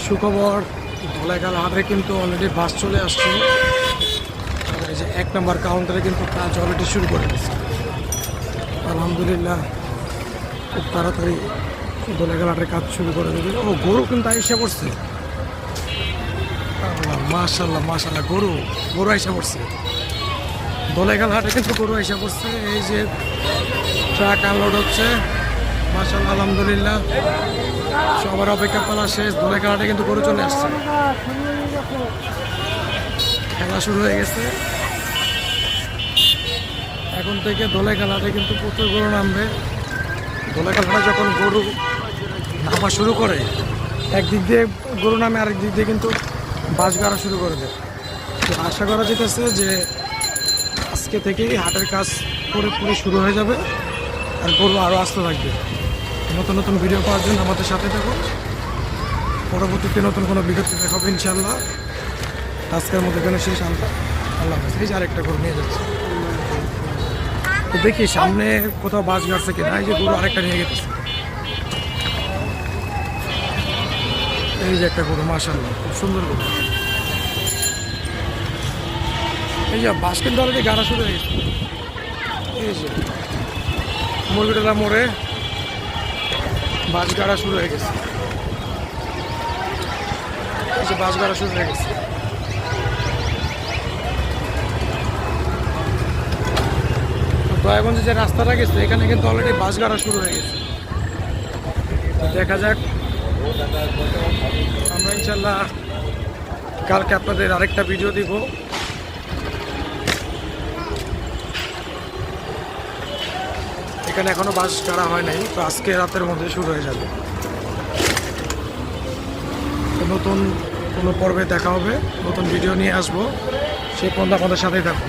সুখবর, ধলাইখাল হাটে কিন্তু অলরেডি বাস চলে আসছে। আর এই যে 1 নম্বর কাউন্টারে কিন্তু কাজ অলরেডি শুরু করে দিচ্ছে। আলহামদুলিল্লাহ খুব তাড়াতাড়ি ধলাইখাল হাটের কাজ শুরু করে দেবে। ও গরু কিন্তু আইসা পড়ছে, মাশাল্লাহ মাশাল্লাহ, গরু আইসা পড়ছে। ধলাইখাল হাটে কিন্তু গরু আইসা পড়ছে। এই যে ট্রাক আনলোড হচ্ছে, মাশাল্লাহ আলহামদুলিল্লাহ সবার অপেক্ষা পালা শেষ। ধলাইখাল হাটে কিন্তু গরু চলে আসছে, খেলা শুরু হয়ে গেছে। এখন থেকে ধলাইখাল হাটে কিন্তু প্রচুর গরু নামবে। ধলাইখাল হাটে যখন গরু নামা শুরু করে, একদিক দিয়ে গরু নামে, আরেক দিক দিয়ে কিন্তু বাস গাড়া শুরু করে দেয়। তো আশা করা যেতেছে যে আজকে থেকেই হাটের কাজ পুরোপুরি শুরু হয়ে যাবে, আর গরু আরও আসতে থাকবে। নতুন নতুন ভিডিও পাওয়ার জন্য আমাদের সাথে থাকো। পরবর্তীতে নতুন কোনো বিজ্ঞপ্তি দেখাবো ইনশাল্লাহ। আজকের মধ্যে এখানে শেষ। আল্লাহ হাফেজ। এই যে আরেকটা গরু নিয়ে যাচ্ছে, তো দেখি সামনে কোথাও বাস গাড়ছে কিনা। এই যে গরু আরেকটা নিয়ে গেছে, এই যে একটা গরু, মাশাআল্লাহ খুব সুন্দর গরু। এই যে বাস কিন্তু অলরেডি গাড়া শুরু হয়ে গেছে। এই যে মুরগিটা মোড়ে বাস গাড়া শুরু হয়ে গেছে। এই যে বাস গাড়া শুরু হয়ে গেছে। দয়াগঞ্জে যে রাস্তাটা গেছে, এখানে কিন্তু অলরেডি বাস গাড়া শুরু হয়ে গেছে। দেখা যাক, আমরা ইনশাল্লাহ কালকে আপনাদের আরেকটা ভিডিও দিব। এখানে এখনো বাস গাড়া হয় নাই, তো আজকে রাতের মধ্যে শুরু হয়ে যাবে। তো নতুন কোনো পর্বে দেখা হবে, নতুন ভিডিও নিয়ে আসবো। সেই পর্যন্ত আমাদের সাথেই থাকবো।